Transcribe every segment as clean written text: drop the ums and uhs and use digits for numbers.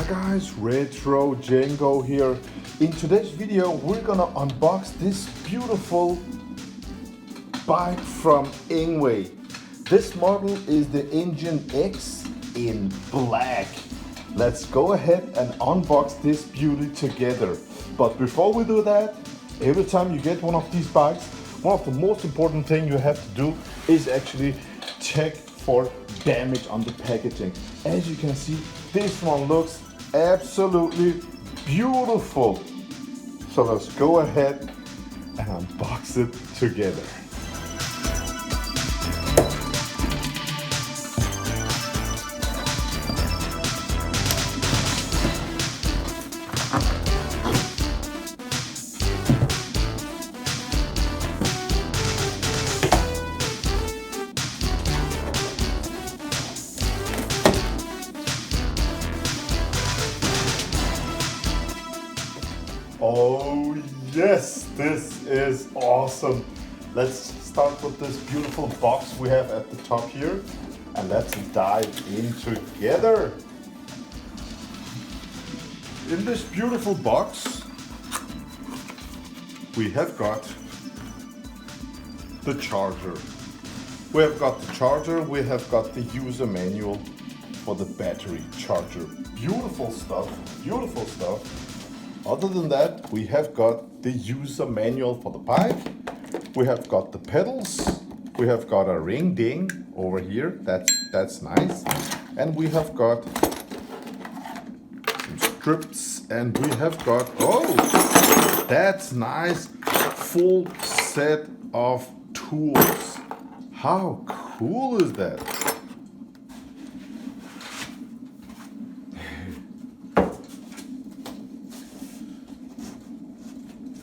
Guys, RETROCENGO here. In today's video we're gonna unbox this beautiful bike from Engwe. This model is the Engine X in black. Let's go ahead and unbox this beauty together. But before we do that, every time you get one of these bikes, one of the most important things you have to do is actually check for damage on the packaging. As you can see, this one looks absolutely beautiful. So let's go ahead and unbox it together. Oh yes, this is awesome. Let's start with this beautiful box we have at the top here and let's dive in together. In this beautiful box we have got the charger. We have got the user manual for the battery charger. Beautiful stuff, beautiful stuff. Other than that, we have got the user manual for the bike. We have got the pedals. We have got a ring ding over here. That's nice. And we have got some strips. And we have got, oh, that's nice. Full set of tools. How cool is that?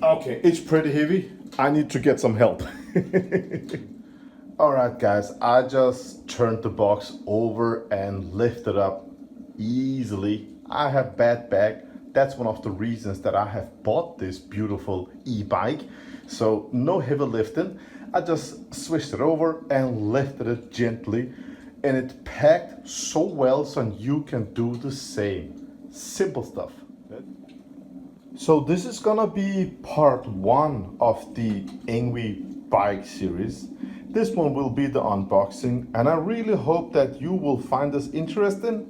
Okay, it's pretty heavy. I need to get some help. Alright guys, I just turned the box over and lifted up easily. I have bad back. That's one of the reasons that I have bought this beautiful e-bike. So no heavy lifting. I just switched it over and lifted it gently. And it packed so well so you can do the same. Simple stuff. So this is gonna be part one of the Engwe bike series. This one will be the unboxing and I really hope that you will find this interesting.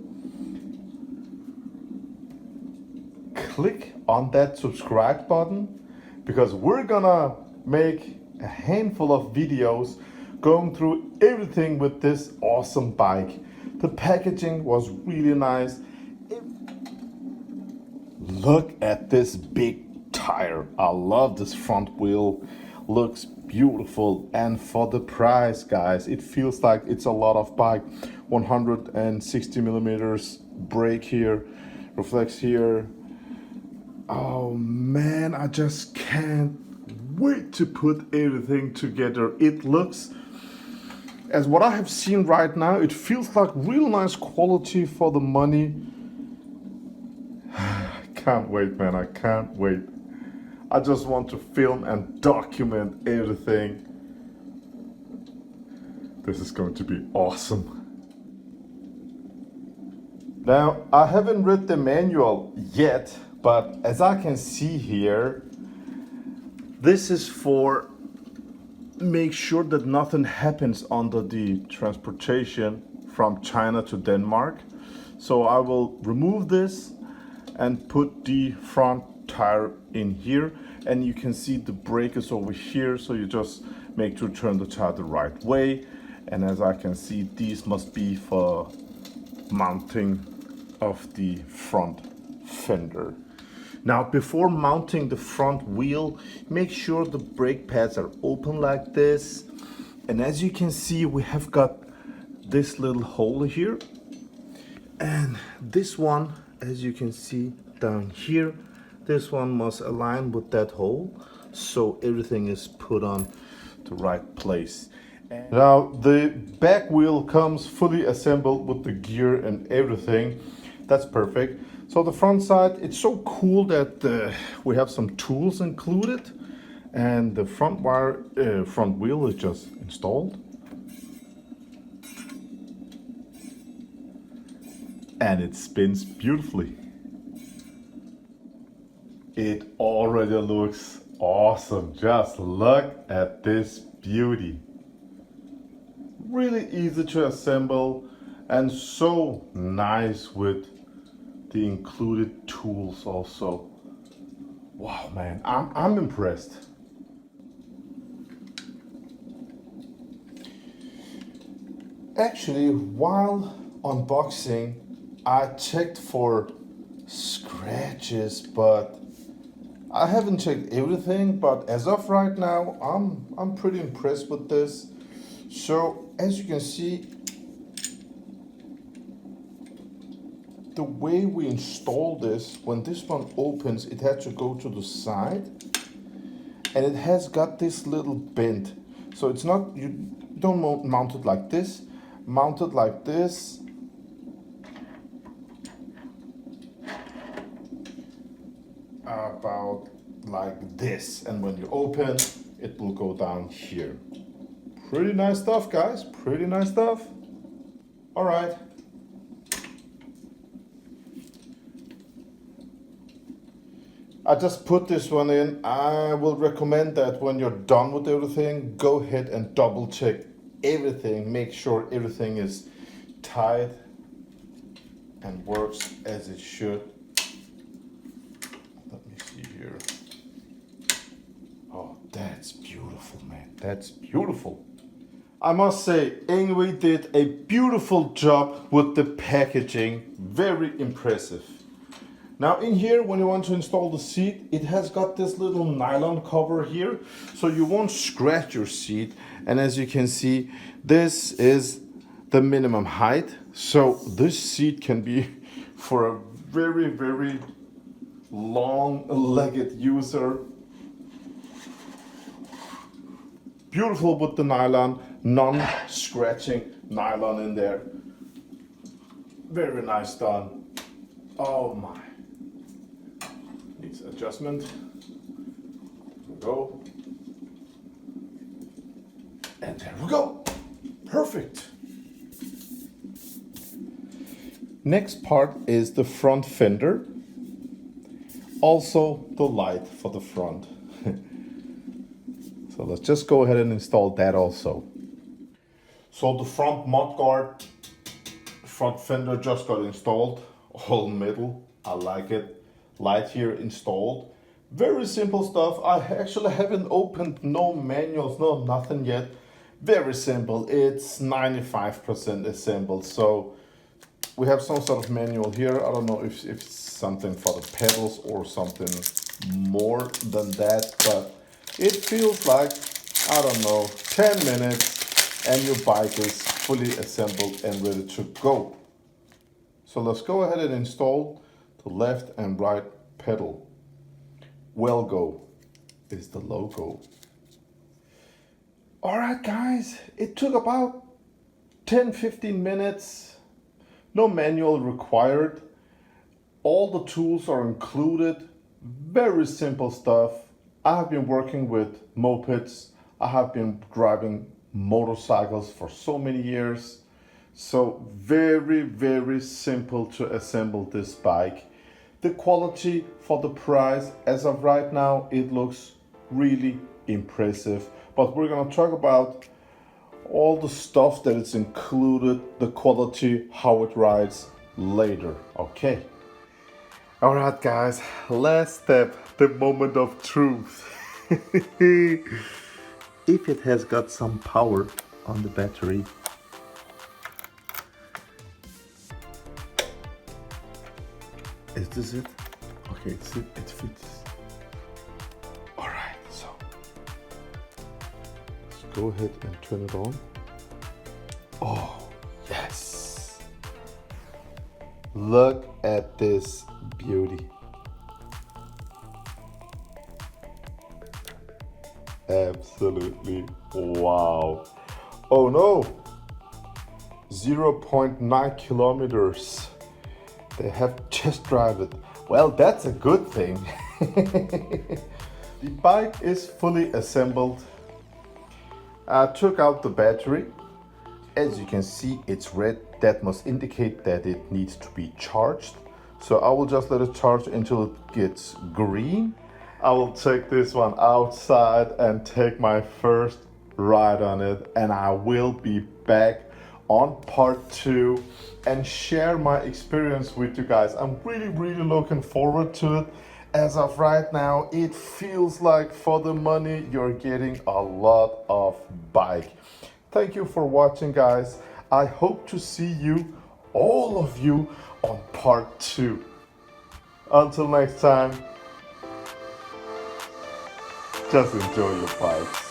Click on that subscribe button because we're gonna make a handful of videos going through everything with this awesome bike. The packaging was really nice. Look at this big tire. I love this front wheel. Looks beautiful. And for the price, guys, it feels like it's a lot of bike. 160 millimeters brake here, reflex here. Oh man, I just can't wait to put everything together. It looks, as what I have seen right now, it feels like real nice quality for the money. Can't wait, man, I can't wait. I just want to film and document everything. This is going to be awesome. Now, I haven't read the manual yet, but as I can see here, this is for make sure that nothing happens under the transportation from China to Denmark. So I will remove this and put the front tire in here, and you can see the brake is over here, so you just make sure to turn the tire the right way. And as I can see, these must be for mounting of the front fender. Now, before mounting the front wheel, make sure the brake pads are open like this. And as you can see, we have got this little hole here, and this one, as you can see down here, this one must align with that hole so everything is put on the right place. And now the back wheel comes fully assembled with the gear and everything. That's perfect. So the front side, it's so cool that we have some tools included, and the front wheel is just installed. And it spins beautifully. It already looks awesome. Just look at this beauty. Really easy to assemble and so nice with the included tools also. Wow, man, I'm impressed. Actually, while unboxing, I checked for scratches, but I haven't checked everything. But as of right now, I'm pretty impressed with this. So as you can see, the way we install this, when this one opens, it had to go to the side, and it has got this little bend. So it's not, you don't mount it like this, mount it like this. About like this, and when you open, it will go down here. Pretty nice stuff, guys, pretty nice stuff. All right. I just put this one in. I will recommend that when you're done with everything, go ahead and double check everything. Make sure everything is tight and works as it should. Let me see here. Oh, that's beautiful, man. That's beautiful. I must say, Engwe did a beautiful job with the packaging. Very impressive. Now in here, when you want to install the seat, it has got this little nylon cover here, so you won't scratch your seat. And as you can see, this is the minimum height. So this seat can be for a very, very long-legged user. Beautiful with the nylon, non-scratching nylon in there. Very nice done. Oh my. Needs adjustment. There we go. And there we go. Perfect. Next part is the front fender. Also the light for the front. So let's just go ahead and install that also. So the front mudguard, front fender just got installed. All metal. I like it. Light here installed. Very simple stuff. I actually haven't opened no manuals, no nothing yet. Very simple. It's 95% assembled. So we have some sort of manual here. I don't know if it's something for the pedals or something more than that, but it feels like, I don't know, 10 minutes and your bike is fully assembled and ready to go. So let's go ahead and install the left and right pedal. Wellgo is the logo. All right, guys, it took about 10-15 minutes. No manual required. All the tools are included. Very simple stuff. I have been working with mopeds. I have been driving motorcycles for so many years. So very, very simple to assemble this bike. The quality for the price, as of right now, it looks really impressive. But we're gonna talk about all the stuff that is included, the quality, how it rides later, okay? All right, guys, last step, the moment of truth. If it has got some power on the battery, is this it? Okay, it fits. All right, so let's go ahead and turn it on. Oh, yes. Look at this beauty. Absolutely wow. Oh no, 0.9 kilometers. They have just driven it. Well, that's a good thing. The bike is fully assembled. I took out the battery. As you can see, it's red. That must indicate that it needs to be charged. So I will just let it charge until it gets green. I will take this one outside and take my first ride on it, and I will be back on part 2 and share my experience with you guys. I'm really looking forward to it. As of right now, it feels like for the money you're getting a lot of bike. Thank you for watching, guys. I hope to see you, all of you, on part 2. Until next time, just enjoy your bikes.